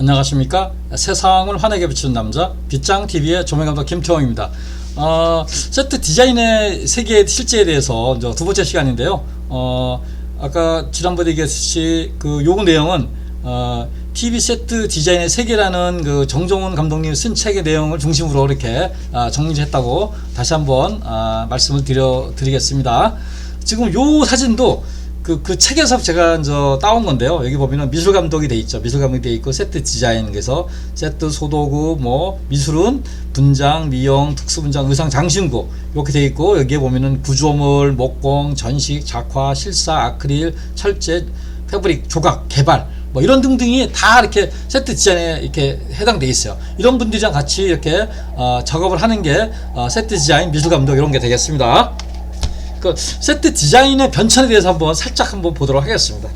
안녕하십니까. 세상을 환하게 비추는 남자 빗장TV의 조명감독 김태형입니다. 세트 디자인의 세계 실제에 대해서 두 번째 시간인데요. 아까 지난번에 얘기했듯이 요 내용은 TV 세트 디자인의 세계라는 정종훈 감독님 쓴 책의 내용을 중심으로 이렇게 정리했다고 다시 한번 말씀을 드리겠습니다. 지금 요 사진도 그 책에서 제가 따온 건데요. 여기 보면은 미술 감독이 돼 있죠. 미술 감독이 돼 있고 세트 디자인, 그래서 세트 소도구, 미술은 분장, 미용, 특수 분장, 의상, 장신구 이렇게 돼 있고, 여기에 보면은 구조물, 목공, 전식, 작화, 실사, 아크릴, 철제, 패브릭, 조각, 개발 이런 등등이 다 이렇게 세트 디자인에 이렇게 해당돼 있어요. 이런 분들이랑 같이 이렇게 작업을 하는 게 세트 디자인, 미술 감독 이런 게 되겠습니다. 세트 디자인의 변천에 대해서 살짝 보도록 하겠습니다.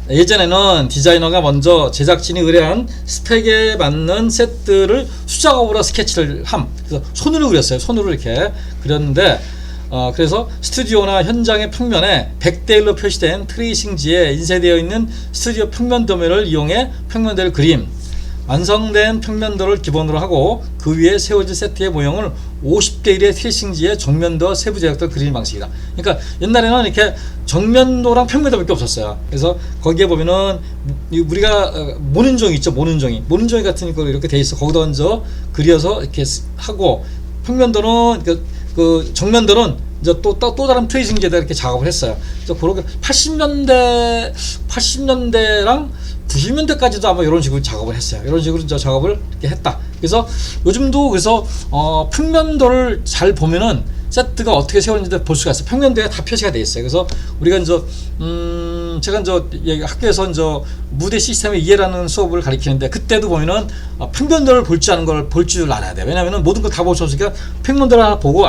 예전에는 디자이너가 먼저 제작진이 의뢰한 스펙에 맞는 세트를 수작업으로 스케치를 그래서 손으로 그렸어요. 손으로 이렇게 그렸는데, 그래서 스튜디오나 현장의 평면에 100대 1로 표시된 트레이싱지에 인쇄되어 있는 스튜디오 평면 도면을 이용해 평면될 그림, 완성된 평면도를 기본으로 하고 그 위에 세워질 세트의 모형을 50대 1의 트레이싱지에 정면도 세부 제작도 그리는 방식이다. 그러니까 옛날에는 이렇게 정면도랑 평면도밖에 없었어요. 그래서 거기에 보면은 우리가 모는종이 있죠. 모는종이 같은 거 이렇게 돼 있어. 거기다 얹어 그려서 이렇게 하고, 평면도는 그 정면도는 이제 또 다른 트레이싱지에다 이렇게 작업을 했어요. 그래서 그렇게 80년대랑 90년대까지도 아마 이런 식으로 작업을 했어요. 이런 식으로 이제 작업을 이렇게 했다. 그래서 요즘도 평면도를 잘 보면은 세트가 어떻게 세웠는지 볼 수가 있어요. 평면도에 다 표시가 되어 있어요. 그래서 우리가 제가 학교에서 무대 시스템의 이해라는 수업을 가르치는데, 그때도 보면은 평면도를 볼 줄 알아야 돼요. 왜냐면은 모든 걸 다 볼 수 없으니까 평면도를 하나 보고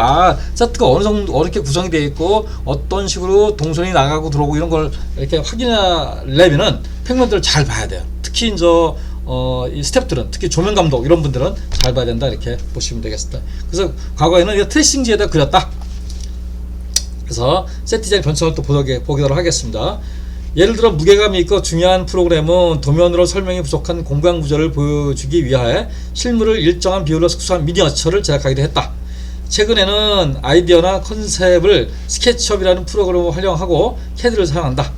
세트가 어느 정도 어떻게 구성이 되어 있고 어떤 식으로 동선이 나가고 들어오고 이런 걸 이렇게 확인하려면은 평면도를 잘 봐야 돼요. 특히 이 스태프들은, 특히 조명 감독 이런 분들은 잘 봐야 된다, 이렇게 보시면 되겠습니다. 그래서 과거에는 트레이싱지에다 그렸다. 그래서 세트 디자인 변천을 또 보도록 하겠습니다. 예를 들어 무게감이 있고 중요한 프로그램은 도면으로 설명이 부족한 공간 구조를 보여주기 위하여 실물을 일정한 비율로 축소한 미니어처를 제작하기도 했다. 최근에는 아이디어나 컨셉을 스케치업이라는 프로그램을 활용하고 캐드를 사용한다.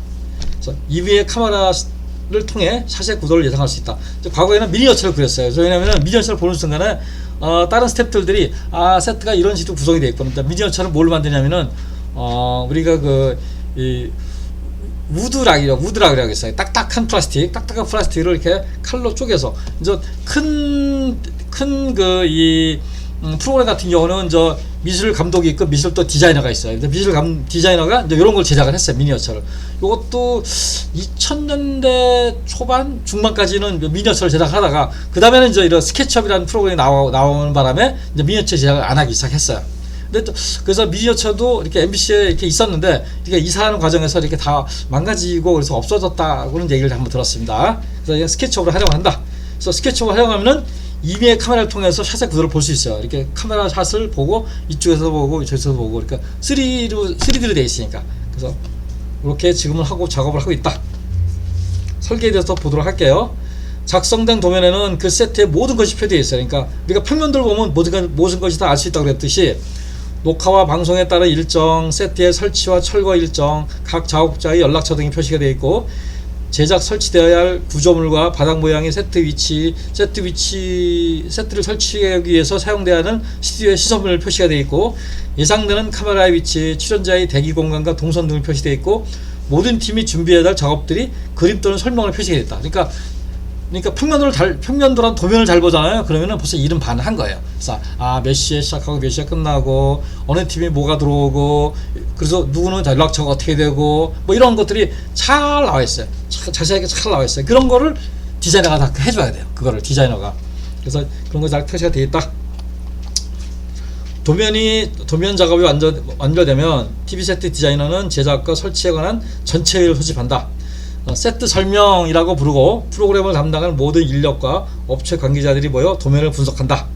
그래서 이외의 카메라를 통해 샷의 구도를 예상할 수 있다. 과거에는 미니어처를 그렸어요. 왜냐하면 미니어처를 보는 순간에 다른 스태프들이 세트가 이런 식으로 구성이 되어 있거든요. 미니어처를 뭘 만드냐면은 우리가 우드락이라고 했어요. 딱딱한 플라스틱을 이렇게 칼로 쪼개서 이제 큰 프로그램 같은 경우는 미술 감독이 있고 미술 또 디자이너가 있어요. 미술 디자이너가 이런 걸 제작을 했어요. 미니어처를. 이것도 2000년대 초반 중반까지는 미니어처를 제작하다가 그 다음에는 이런 스케치업이라는 프로그램이 나오는 바람에 미니어처 제작을 안 하기 시작했어요. 근데 그래서 미니어처도 이렇게 MBC에 이렇게 있었는데, 이렇게 이사하는 과정에서 이렇게 다 망가지고 그래서 없어졌다고는 얘기를 한번 들었습니다. 그래서 스케치업을 활용한다. 그래서 스케치업을 활용하면은 이미의 카메라를 통해서 샷의 구도를 볼 수 있어요. 이렇게 카메라 샷을 보고 이쪽에서 보고 저쪽에서 보고, 그러니까 3D로 되어 있으니까. 그래서 이렇게 지금은 작업을 하고 있다. 설계에 대해서 보도록 할게요. 작성된 도면에는 그 세트의 모든 것이 표되어 있어요. 그러니까 우리가 평면도를 보면 모든 것이 다 알 수 있다고 그랬듯이, 녹화와 방송에 따른 일정, 세트의 설치와 철거 일정, 각 작업자의 연락처 등이 표시가 되어 있고, 제작 설치되어야 할 구조물과 바닥 모양의 세트를 설치하기 위해서 사용되어야 하는 스튜디오의 시설물 표시가 되어 있고, 예상되는 카메라의 위치, 출연자의 대기 공간과 동선 등을 표시되어 있고, 모든 팀이 준비해야 할 작업들이 그림 또는 설명을 표시가 되어 있다. 그러니까 평면도란 도면을 잘 보잖아요. 그러면은 벌써 일은 반 한 거예요. 그래서 몇 시에 시작하고 몇 시에 끝나고, 어느 팀이 뭐가 들어오고, 그래서 누구는 연락처가 어떻게 되고, 이런 것들이 잘 나와 있어요. 자세하게 잘 나와 있어요. 그런 거를 디자이너가 다 해줘야 돼요. 그거를 디자이너가. 그래서 그런 거 잘 표시가 되어 있다. 도면 작업이 완료되면 TV 세트 디자이너는 제작과 설치에 관한 전체 회의를 소집한다. 세트 설명이라고 부르고, 프로그램을 담당하는 모든 인력과 업체 관계자들이 모여 도면을 분석한다.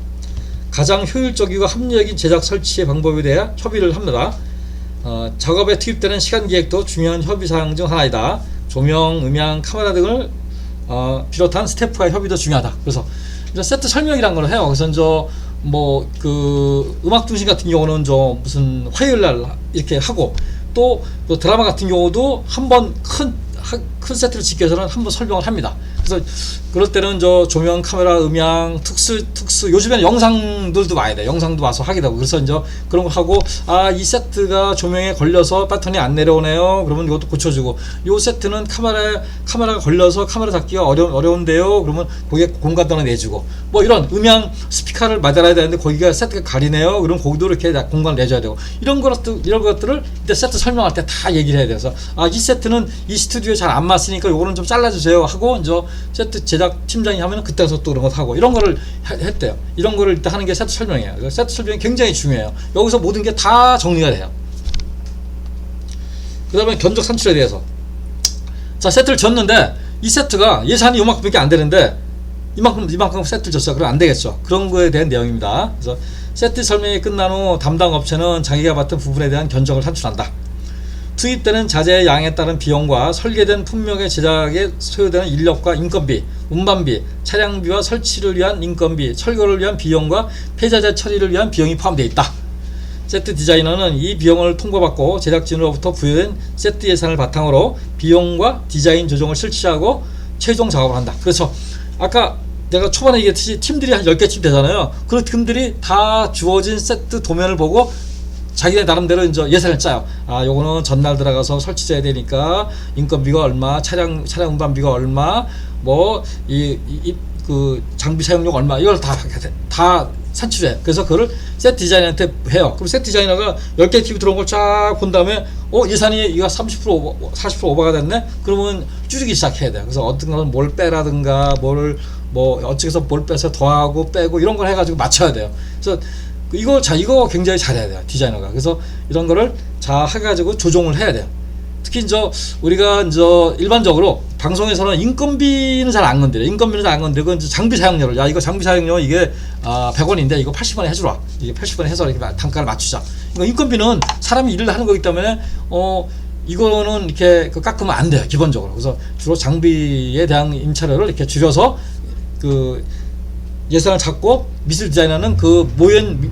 가장 효율적이고 합리적인 제작 설치의 방법에 대해 협의를 합니다. 작업에 투입되는 시간 계획도 중요한 협의 사항 중 하나이다. 조명, 음향, 카메라 등을 비롯한 스태프와의 협의도 중요하다. 그래서 이제 세트 설명이라는 걸 해요. 그래서 이제 뭐 그 음악 중심 같은 경우는 저 무슨 화요일 날 이렇게 하고 또 드라마 같은 경우도 한번 큰 세트를 짓기 위해서는 한번 설명을 합니다. 그래서 그럴 때는 저 조명, 카메라, 음향, 특수 요즘에는 영상들도 와야 돼. 영상도 와서 하기도 하고. 그래서 이제 그런 거 하고 이 세트가 조명에 걸려서 패턴이 안 내려오네요. 그러면 이것도 고쳐주고, 요 세트는 카메라가 걸려서 카메라 잡기가 어려운데요. 그러면 거기에 공간도 하나 내주고, 뭐 이런 음향 스피커를 맞아야 되는데 거기가 세트가 가리네요. 그럼 거기도 이렇게 공간을 내줘야 되고, 이런 것들을 이제 세트 설명할 때 다 얘기를 해야 돼서 이 세트는 이 스튜디오에 잘 안 맞으니까 요거는 좀 잘라주세요 하고 이제 세트 제작 팀장이 하면 그때서 또 그런 거 하고 이런 거를 했대요. 이런 거를 일단 하는 게 세트 설명이에요. 세트 설명이 굉장히 중요해요. 여기서 모든 게 다 정리가 돼요. 그 다음에 견적 산출에 대해서, 자 세트를 졌는데 이 세트가 예산이 요만큼밖에 안 되는데 이만큼 세트를 졌어요. 그럼 안 되겠죠. 그런 거에 대한 내용입니다. 그래서 세트 설명이 끝난 후 담당 업체는 자기가 맡은 부분에 대한 견적을 산출한다. 투입되는 자재의 양에 따른 비용과 설계된 품목의 제작에 소요되는 인력과 인건비, 운반비, 차량비와 설치를 위한 인건비, 철거를 위한 비용과 폐자재 처리를 위한 비용이 포함되어 있다. 세트 디자이너는 이 비용을 통보받고 제작진으로부터 부여된 세트 예산을 바탕으로 비용과 디자인 조정을 실시하고 최종 작업을 한다. 그래서 아까 내가 초반에 얘기했듯이 팀들이 한 10개쯤 되잖아요. 그 팀들이 다 주어진 세트 도면을 보고 자기네 나름대로 이제 예산을 짜요. 요거는 전날 들어가서 설치해야 되니까 인건비가 얼마, 차량 운반비가 얼마, 뭐 그 장비 사용료 얼마, 이걸 다 산출해. 그래서 그거를 세트 디자이너한테 해요. 그럼 세트 디자이너가 10개 TV 들어온 걸 쫙 본 다음에 예산이 이거 30% 오버, 40% 오버가 됐네. 그러면 줄이기 시작해야 돼요. 그래서 어떤 거는 뭘 빼라든가 뭐 어쩌고서 뭘 빼서 더하고 빼고 이런 걸 해가지고 맞춰야 돼요. 그래서 이거 굉장히 잘해야 돼요, 디자이너가. 그래서 이런 거를 잘 해가지고 조정을 해야 돼요. 특히 우리가 일반적으로 방송에서는 인건비는 잘 안 건드려. 그건 장비 사용료를, 이거 장비 사용료 이게 100원인데 이거 80원에 해주라. 이게 80원에 해서 이렇게 단가를 맞추자. 이거 인건비는 사람이 일을 하는 거기 때문에 이거는 이렇게 깎으면 안 돼요, 기본적으로. 그래서 주로 장비에 대한 임차료를 이렇게 줄여서 예산을 잡고, 미술 디자이너는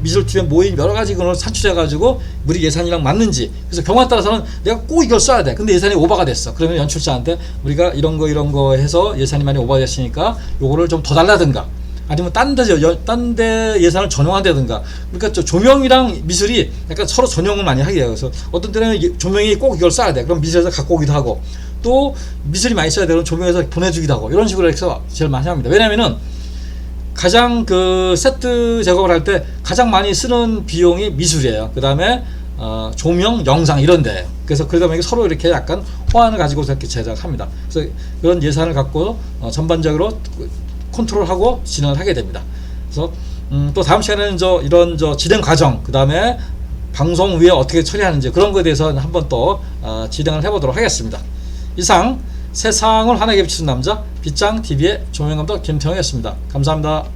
미술팀에 모인 여러 가지 걸 산출해가지고 우리 예산이랑 맞는지, 그래서 경우에 따라서는 내가 꼭 이걸 써야 돼. 근데 예산이 오버가 됐어. 그러면 연출자한테 우리가 이런 거 해서 예산이 많이 오버됐으니까 요거를 좀 더 달라든가, 아니면 딴 데 예산을 전용한다든가. 그러니까 조명이랑 미술이 약간 서로 전용을 많이 하게 돼요. 그래서 어떤 때는 조명이 꼭 이걸 써야 돼. 그럼 미술에서 갖고 오기도 하고, 또 미술이 많이 써야 되면 조명에서 보내주기도 하고, 이런 식으로 해서 제일 많이 합니다. 왜냐면은 가장 세트 작업을 할 때 가장 많이 쓰는 비용이 미술이에요. 그 다음에 조명, 영상 이런 데예요. 그래서 그러다 보니까 서로 이렇게 약간 호환을 가지고 이렇게 제작합니다. 그래서 그런 예산을 갖고 전반적으로 컨트롤하고 진행을 하게 됩니다. 그래서 또 다음 시간에는 이런 진행 과정, 그 다음에 방송 후에 어떻게 처리하는지 그런 거에 대해서 한번 또 진행을 해보도록 하겠습니다. 이상 세상을 환하게 비추는 남자 빗장TV의 조명감독 김태형이었습니다. 감사합니다.